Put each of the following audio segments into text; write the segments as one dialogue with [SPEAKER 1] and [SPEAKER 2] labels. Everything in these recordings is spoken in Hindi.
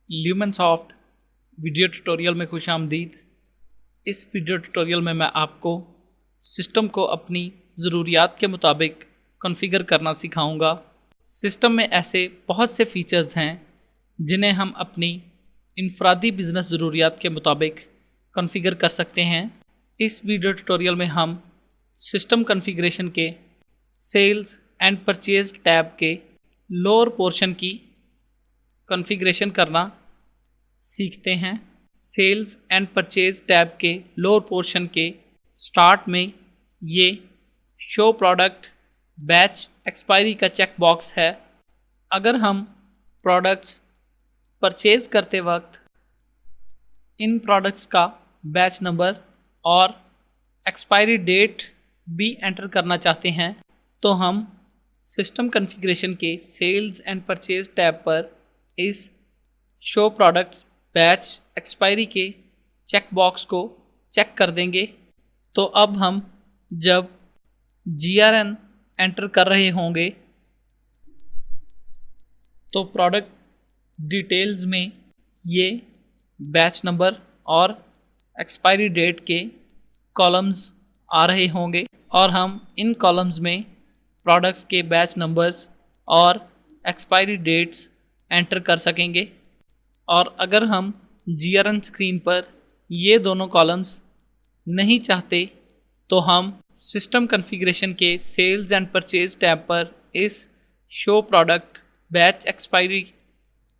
[SPEAKER 1] ल्यूमेनसॉफ्ट वीडियो ट्यूटोरियल में खुश आमदीद। इस वीडियो ट्यूटोरियल में मैं आपको सिस्टम को अपनी ज़रूरियात के मुताबिक कॉन्फ़िगर करना सिखाऊंगा। सिस्टम में ऐसे बहुत से फीचर्स हैं जिन्हें हम अपनी इनफरादी बिज़नेस ज़रूरियात के मुताबिक कॉन्फ़िगर कर सकते हैं। इस वीडियो ट्यूटोरियल में हम सिस्टम कॉन्फ़िगरेशन के सेल्स एंड परचेज टैब के लोअर पोर्शन की कॉन्फ़िगरेशन करना सीखते हैं। सेल्स एंड परचेज टैब के लोअर पोर्शन के स्टार्ट में ये शो प्रोडक्ट बैच एक्सपायरी का चेक बॉक्स है। अगर हम प्रोडक्ट्स परचेज करते वक्त इन प्रोडक्ट्स का बैच नंबर और एक्सपायरी डेट भी एंटर करना चाहते हैं तो हम सिस्टम कॉन्फ़िगरेशन के सेल्स एंड परचेज टैब पर इस शो प्रोडक्ट्स बैच एक्सपायरी के चेक बॉक्स को चेक कर देंगे। तो अब हम जब GRN एंटर कर रहे होंगे तो प्रोडक्ट डिटेल्स में ये बैच नंबर और एक्सपायरी डेट के कॉलम्स आ रहे होंगे और हम इन कॉलम्स में प्रोडक्ट्स के बैच नंबर्स और एक्सपायरी डेट्स एंटर कर सकेंगे। और अगर हम GRN स्क्रीन पर ये दोनों कॉलम्स नहीं चाहते तो हम सिस्टम कॉन्फ़िगरेशन के सेल्स एंड परचेज टैब पर इस शो प्रोडक्ट बैच एक्सपायरी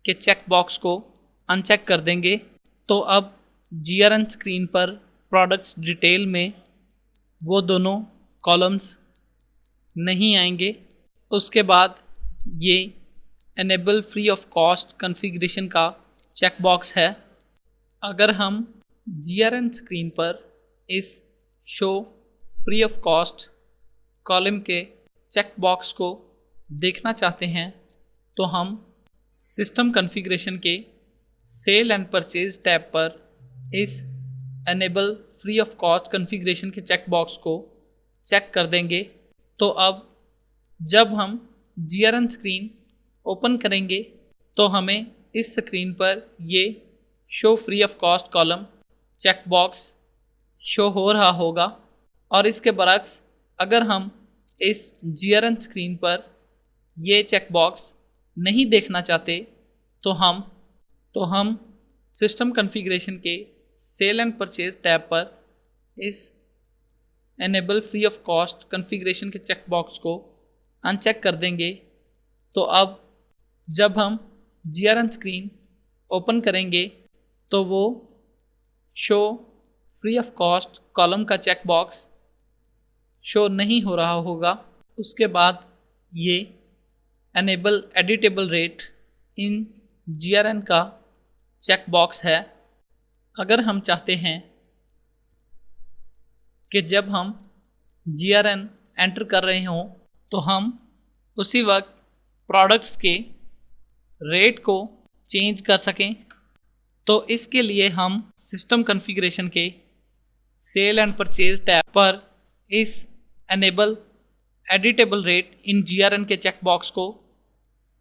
[SPEAKER 1] के चेक बॉक्स को अनचेक कर देंगे। तो अब GRN स्क्रीन पर प्रोडक्ट्स डिटेल में वो दोनों कॉलम्स नहीं आएंगे। उसके बाद ये enable free of cost configuration का चेक बॉक्स है। अगर हम GRN स्क्रीन पर इस show free of cost column के चेक बॉक्स को देखना चाहते हैं तो हम सिस्टम कॉन्फ़िगरेशन के सेल एंड परचेज टैब पर इस enable free of cost configuration के चेक बॉक्स को चेक कर देंगे। तो अब जब हम GRN स्क्रीन ओपन करेंगे तो हमें इस स्क्रीन पर ये show free of cost column check box show हो रहा होगा। और इसके बरक्स अगर हम इस GRN स्क्रीन पर ये चेक बॉक्स नहीं देखना चाहते तो हम सिस्टम कॉन्फ़िगरेशन के सेल एंड परचेज टैब पर इस enable free of cost configuration के चेक बॉक्स को अनचेक कर देंगे। तो अब जब हम GRN स्क्रीन ओपन करेंगे तो वो show free of cost column का चेक बॉक्स शो नहीं हो रहा होगा। उसके बाद ये enable editable rate in GRN का चेक बॉक्स है। अगर हम चाहते हैं कि जब हम GRN एंटर कर रहे हों तो हम उसी वक्त प्रोडक्ट्स के रेट को चेंज कर सकें तो इसके लिए हम सिस्टम कॉन्फ़िगरेशन के सेल एंड परचेज टैब पर इस enable editable rate in GRN के चेक बॉक्स को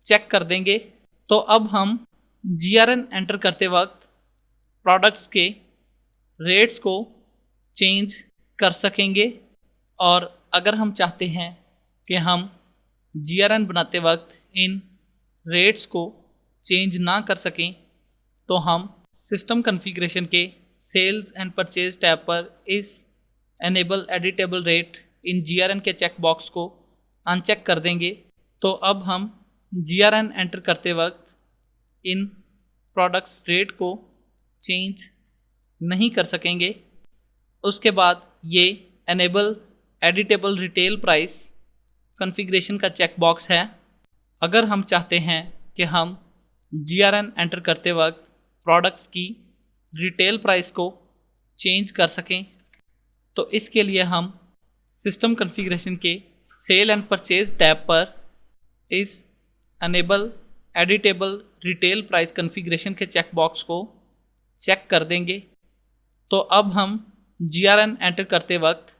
[SPEAKER 1] चेक कर देंगे। तो अब हम GRN एंटर करते वक्त प्रोडक्ट्स के रेट्स को चेंज कर सकेंगे। और अगर हम चाहते हैं कि हम GRN बनाते वक्त इन रेट्स को चेंज ना कर सकें तो हम सिस्टम कॉन्फ़िगरेशन के सेल्स एंड परचेज टैब पर इस enable editable rate in GRN के चेक बॉक्स को अनचेक कर देंगे। तो अब हम GRN एंटर करते वक्त इन प्रोडक्ट्स रेट को चेंज नहीं कर सकेंगे। उसके बाद ये enable editable retail price configuration का चेक बॉक्स है। अगर हम चाहते हैं कि हम GRN एंटर करते वक्त प्रोडक्ट्स की रिटेल प्राइस को चेंज कर सकें तो इसके लिए हम सिस्टम कॉन्फ़िगरेशन के सेल एंड परचेज टैब पर इस enable editable retail price configuration के चेक बॉक्स को चेक कर देंगे। तो अब हम GRN एंटर करते वक्त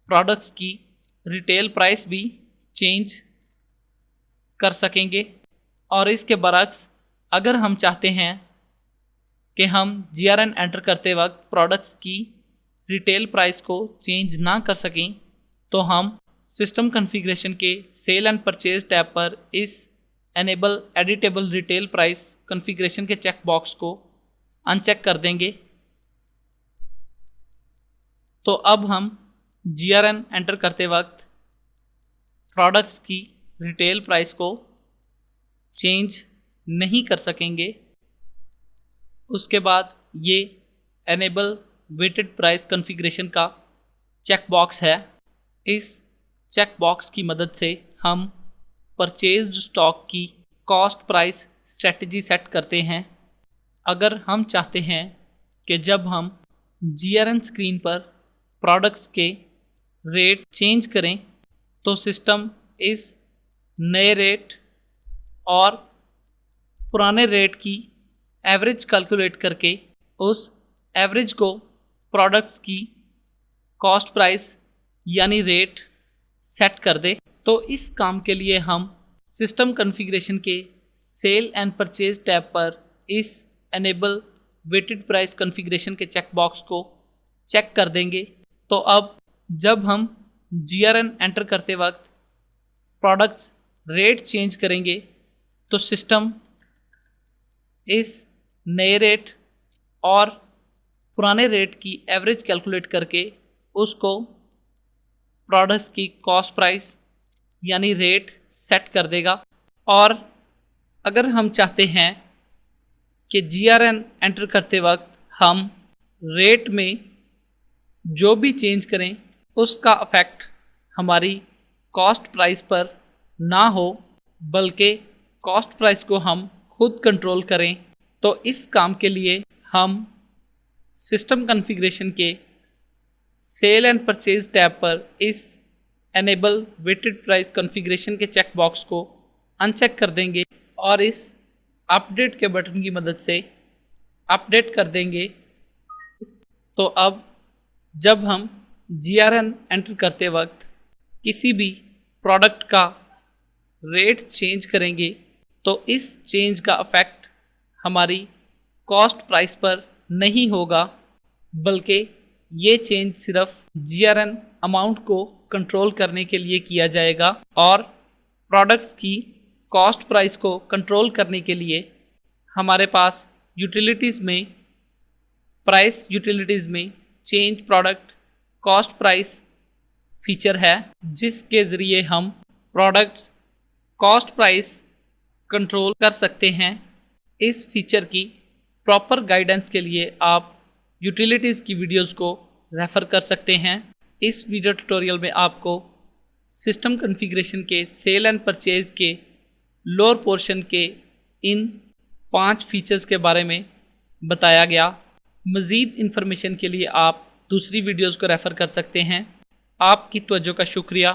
[SPEAKER 1] प्रोडक्ट्स की रिटेल प्राइस भी चेंज कर सकेंगे। और इसके बरक्स अगर हम चाहते हैं कि हम GRN एंटर करते वक्त प्रोडक्ट्स की रिटेल प्राइस को चेंज ना कर सकें, तो हम सिस्टम कॉन्फ़िगरेशन के सेल एंड परचेज टैब पर इस enable editable retail price configuration के चेक बॉक्स को अनचेक कर देंगे। तो अब हम GRN एंटर करते वक्त प्रोडक्ट्स की रिटेल प्राइस को चेंज नहीं कर सकेंगे। उसके बाद ये एनेबल वेटेड प्राइस कॉन्फ़िगरेशन का चेक बॉक्स है। इस चेक बॉक्स की मदद से हम परचेज्ड स्टॉक की कॉस्ट प्राइस स्ट्रेटजी सेट करते हैं। अगर हम चाहते हैं कि जब हम GRN स्क्रीन पर प्रोडक्ट्स के रेट चेंज करें तो सिस्टम इस नए रेट और पुराने रेट की एवरेज कैलकुलेट करके उस एवरेज को प्रोडक्ट्स की कॉस्ट प्राइस यानी रेट सेट कर दे। तो इस काम के लिए हम सिस्टम कॉन्फ़िगरेशन के सेल एंड परचेज टैब पर इस एनेबल वेटेड प्राइस कॉन्फ़िगरेशन के चेक बॉक्स को चेक कर देंगे। तो अब जब हम GRN एंटर करते वक्त प्रोडक्ट्स रेट चेंज करेंगे तो सिस्टम इस नए रेट और पुराने रेट की एवरेज कैलकुलेट करके उसको प्रोडक्ट्स की कॉस्ट प्राइस यानी रेट सेट कर देगा। और अगर हम चाहते हैं कि GRN एंटर करते वक्त हम रेट में जो भी चेंज करें उसका इफेक्ट हमारी कॉस्ट प्राइस पर ना हो, बल्कि कॉस्ट प्राइस को हम खुद कंट्रोल करें, तो इस काम के लिए हम सिस्टम कॉन्फ़िगरेशन के सेल एंड परचेज टैब पर इस एनेबल वेटेड प्राइस कॉन्फ़िगरेशन के चेक बॉक्स को अनचेक कर देंगे और इस अपडेट के बटन की मदद से अपडेट कर देंगे। तो अब जब हम GRN एंटर करते वक्त किसी भी प्रोडक्ट का रेट चेंज करेंगे तो इस चेंज का इफेक्ट हमारी कॉस्ट प्राइस पर नहीं होगा, बल्कि ये चेंज सिर्फ GRN अमाउंट को कंट्रोल करने के लिए किया जाएगा। और प्रोडक्ट्स की कॉस्ट प्राइस को कंट्रोल करने के लिए हमारे पास यूटिलिटीज़ में प्राइस यूटिलिटीज़ में change product cost price feature है, जिसके ज़रिए हम प्रोडक्ट्स कॉस्ट प्राइस कंट्रोल कर सकते हैं। इस फीचर की प्रॉपर गाइडेंस के लिए आप यूटिलिटीज़ की वीडियोस को रेफ़र कर सकते हैं। इस वीडियो ट्यूटोरियल में आपको सिस्टम कॉन्फ़िगरेशन के सेल एंड परचेज के लोअर पोर्शन के इन 5 फीचर्स के बारे में बताया गया। मज़ीद इन्फॉर्मेशन के लिए आप दूसरी वीडियोस को रेफ़र कर सकते हैं। आपकी तवज्जो का शुक्रिया।